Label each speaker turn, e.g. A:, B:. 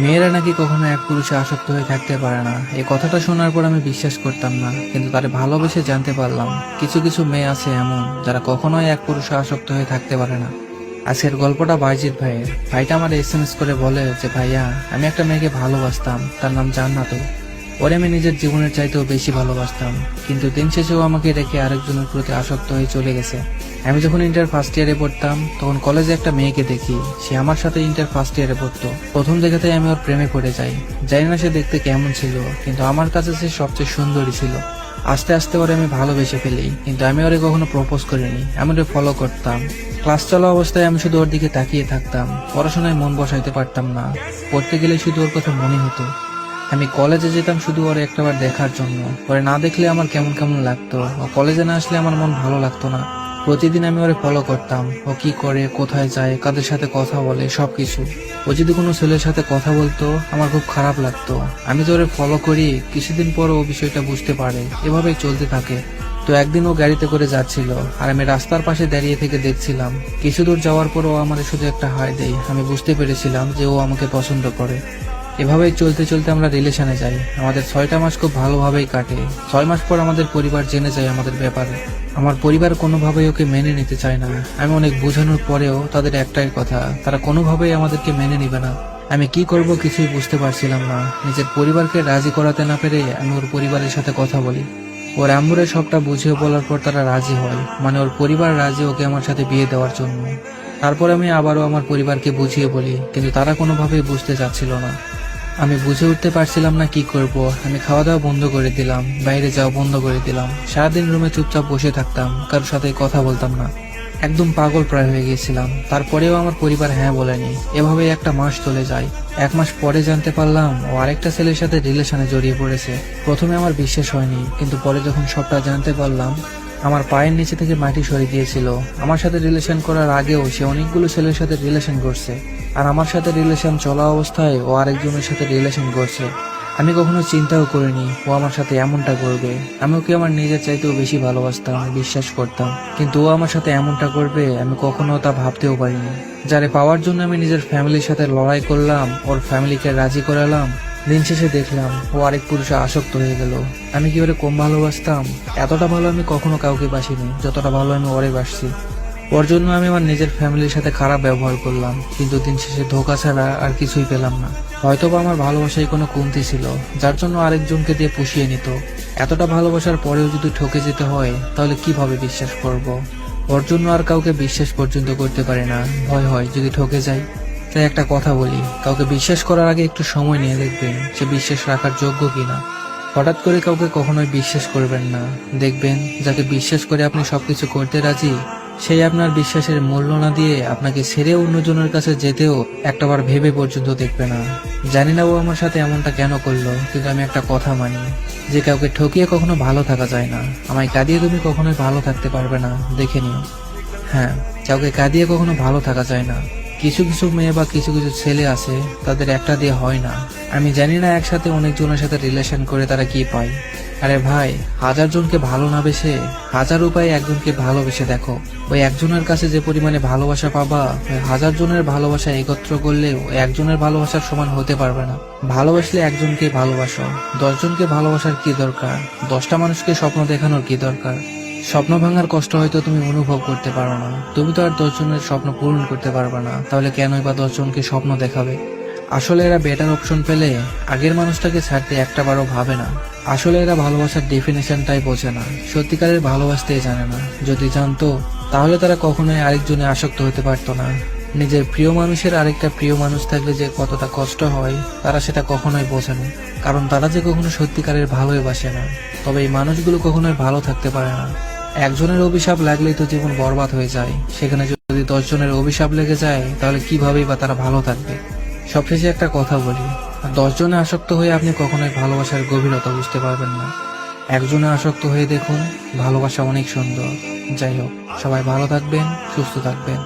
A: মেয়েরা নাকি কখনো এক পুরুষে আসক্ত হয়ে থাকতে পারে না। এই কথাটা শোনার পর আমি বিশ্বাস করতাম না, কিন্তু তারে ভালোবেসে জানতে পারলাম কিছু কিছু মেয়ে আছে এমন যারা কখনোই এক পুরুষে আসক্ত হয়ে থাকতে পারে না। আজকের গল্পটা বাইজিৎ ভাইয়ের। ভাইটা আমার এসএমএস করে বলে যে ভাইয়া, আমি একটা মেয়েকে ভালোবাসতাম, তার নাম জান্নাতুল। ওরে আমি নিজের জীবনের চাইতেও বেশি ভালোবাসতাম, কিন্তু দিন শেষেও আমাকে রেখে আরেকজনের প্রতি আসক্ত হয়ে চলে গেছে। আমি যখন ইন্টার ফার্স্ট ইয়ারে পড়তাম তখন কলেজে একটা মেয়েকে দেখি, সে আমার সাথে ইন্টার ফার্স্ট ইয়ারে পড়তো। প্রথম দেখাতেই আমি ওর প্রেমে পড়ে যাই। জানি না সে দেখতে কেমন ছিল, কিন্তু আমার কাছে সে সবচেয়ে সুন্দরী ছিল। আস্তে আস্তে ওরে আমি ভালোবেসে ফেলি, কিন্তু আমি ওরে কখনো প্রপোজ করিনি। আমি ওরে ফলো করতাম। ক্লাস চলা অবস্থায় আমি শুধু ওর দিকে তাকিয়ে থাকতাম। পড়াশোনায় মন বসাইতে পারতাম না। পড়তে গেলে শুধু ওর কথা মনে হতো। আমি কলেজে যেতাম শুধু ওরে একটাবার দেখার জন্য। ওরে না দেখলে আমার কেমন কেমন লাগতো। ও কলেজে না আসলে আমার মন ভালো লাগতো না। প্রতিদিন আমি ওরে ফলো করতাম, ও কি করে, কোথায় যায়, কাদের সাথে কথা বলে, সবকিছু। ও যদি কোনো ছেলের সাথে কথা বলতো আমার খুব খারাপ লাগতো। আমি তো ওরে ফলো করি, কিছুদিন পর ও বিষয়টা বুঝতে পারে। এভাবেই চলতে থাকে। তো একদিন ও গাড়িতে করে যাচ্ছিল, আর আমি রাস্তার পাশে দাঁড়িয়ে থেকে দেখছিলাম। কিছু দূর যাওয়ার পর ও আমাদের শুধু একটা হাই দেয়। আমি বুঝতে পেরেছিলাম যে ও আমাকে পছন্দ করে। এভাবেই চলতে চলতে আমরা রিলেশনে যাই। আমাদের 6টা মাস খুব ভালোভাবেই কাটে। 6 মাস পর আমাদের পরিবার জেনে যায় আমাদের ব্যাপারে। আমার পরিবার কোনোভাবেই ওকে মেনে নিতে চায় না। আমি অনেক বোঝানোর পরেও তাদের একটাই কথা, তারা কোনোভাবেই আমাদেরকে মেনে নিবে না। আমি কি করব কিছুই বুঝতে পারছিলাম না। নিজের পরিবারকে রাজি করাতে না পেরে আমি ওর পরিবারের সাথে কথা বলি। ওর আম্মুরে সবটা বুঝিয়ে বলার পর তারা রাজি হয়, মানে ওর পরিবার রাজি ওকে আমার সাথে বিয়ে দেওয়ার জন্য। তারপর আমি আবারও আমার পরিবারকে বুঝিয়ে বলি, কিন্তু তারা কোনোভাবেই বুঝতে চাচ্ছিল না। আমি বুঝে উঠতে পারছিলাম না কি করব। আমি খাওয়া দাওয়া বন্ধ করে দিলাম, বাইরে যাওয়া বন্ধ করে দিলাম। সারাদিন রুমে চুপচাপ বসে থাকতাম, কারোর সাথে কথা বলতাম না। একদম পাগল প্রায় হয়ে গিয়েছিলাম। তারপরেও আমার পরিবার হ্যাঁ বলেনি। এভাবে একটা মাস চলে যায়। 1 মাস পরে জানতে পারলাম ও আরেকটা ছেলের সাথে রিলেশনে জড়িয়ে পড়েছে। প্রথমে আমার বিশ্বাস হয়নি, কিন্তু পরে যখন সবটা জানতে পারলাম আমার পায়ের নিচে থেকে মাটি সরে গিয়েছিল। আমার সাথে রিলেশন করার আগেও সে অনেকগুলো ছেলের সাথে রিলেশন করছে, আর আমার সাথে রিলেশন চলা অবস্থায় ও আরেকজনের সাথে রিলেশন করছে। আমি কখনো চিন্তাও করিনি ও আমার সাথে এমনটা করবে। আমি ওকে আমার নিজের চাইতেও বেশি ভালোবাসতাম, বিশ্বাস করতাম, কিন্তু ও আমার সাথে এমনটা করবে আমি কখনো তা ভাবতেও পারিনি। যারে পাওয়ার জন্য আমি নিজের ফ্যামিলির সাথে লড়াই করলাম, ওর ফ্যামিলিকে রাজি করালাম, দিন শেষে দেখলাম ও আরেক পুরুষে আসক্ত হয়ে গেল। আমি কি ওরে কম ভালোবাসতাম? এতটা ভালো আমি কখনো কাউকে বাসিনি যতটা ভালো আমি ওরে বাসছি। ওর জন্য আমি আমার নিজের ফ্যামিলির সাথে খারাপ ব্যবহার করলাম, কিন্তু দিন শেষে ধোঁকা ছাড়া আর কিছুই পেলাম না। হয়তোবা আমার ভালোবাসায় কোনো কমতি ছিল, যার জন্য আরেকজনকে দিয়ে পুষিয়ে নিত। এতটা ভালোবাসার পরেও যদি ঠকে যেতে হয় তাহলে কিভাবে বিশ্বাস করব? ওর জন্য আর কাউকে বিশ্বাস পর্যন্ত করতে পারে না। ভয় হয় যদি ঠকে যাই। তাই একটা কথা বলি, কাউকে বিশ্বাস করার আগে একটু সময় নিয়ে দেখবেন সে বিশ্বাস রাখার যোগ্য কিনা। হঠাৎ করে কাউকে কখনোই বিশ্বাস করবেন না। দেখবেন যাকে বিশ্বাস করে আপনি সবকিছু করতে রাজি, সেই আপনার বিশ্বাসের মূল্য না দিয়ে আপনাকে ছেড়ে অন্যজনের কাছে যেতেও একটাবার ভেবে পর্যন্ত দেখবে না। জানি না ও আমার সাথে এমনটা কেন করলো, কিন্তু আমি একটা কথা মানি যে কাউকে ঠকিয়ে কখনো ভালো থাকা যায় না। আমায় কাঁদিয়ে তুমি কখনোই ভালো থাকতে পারবে না, দেখে নিও। হ্যাঁ, কাউকে কাঁদিয়ে কখনো ভালো থাকা যায় না। কিছু কিছু মেয়ে বা কিছু কিছু ছেলে আছে, তাদের একটা দিয়ে হয় না। আমি জানি না একসাথে অনেকজনের সাথে রিলেশন করে তারা কি পায়। আরে ভাই, 1000 জনকে ভালো না বেসে 1000 উপায়ে একজনকে ভালোবেসে দেখো। ওই একজনের কাছে যে পরিমাণে ভালোবাসা পাবা, ওই 1000 জনের ভালোবাসা একত্র করলেও ওই একজনের ভালোবাসার সমান হতে পারবে না। ভালোবাসলে একজনকে ভালোবাসো। 10 জনকে ভালোবাসার কি দরকার? 10টা মানুষকে স্বপ্ন দেখানোর কি দরকার? স্বপ্ন ভাঙার কষ্ট হয়তো তুমি অনুভব করতে পারো না। তুমি তো আর 10 জনের স্বপ্ন পূরণ করতে পারবে না, তাহলে কেনই বা 10 জনকে স্বপ্ন দেখাবে? আসলে এরা বেটার অপশন পেলে আগের মানুষটাকে ছাড়তে একটাবারও ভাবে না। আসলে এরা ভালোবাসার ডেফিনেশনটাই বোঝে না, সত্যিকারের ভালোবাসতেই জানে না। যদি জানতো তাহলে তারা কখনোই আরেকজনে আসক্ত হতে পারতো না। নিজের প্রিয় মানুষের আরেকটা প্রিয় মানুষ থাকলে যে কতটা কষ্ট হয় তারা সেটা কখনোই বোঝে না, কারণ তারা যে কখনো সত্যিকারের ভালোই বাসে না। তবে এই মানুষগুলো কখনোই ভালো থাকতে পারে না। একজনের অভিশাপ লাগলেই তো জীবন বরবাদ হয়ে যায়, সেখানে যদি 10 জনের অভিশাপ লেগে যায় তাহলে কিভাবেই বা তারা ভালো থাকবে? সবশেষে একটা কথা বলি, 10 জনে আসক্ত হয়ে আপনি কখনোই ভালোবাসার গভীরতা বুঝতে পারবেন না। একজনে আসক্ত হয়ে দেখুন, ভালোবাসা অনেক সুন্দর। যাই হোক, সবাই ভালো থাকবেন, সুস্থ থাকবেন।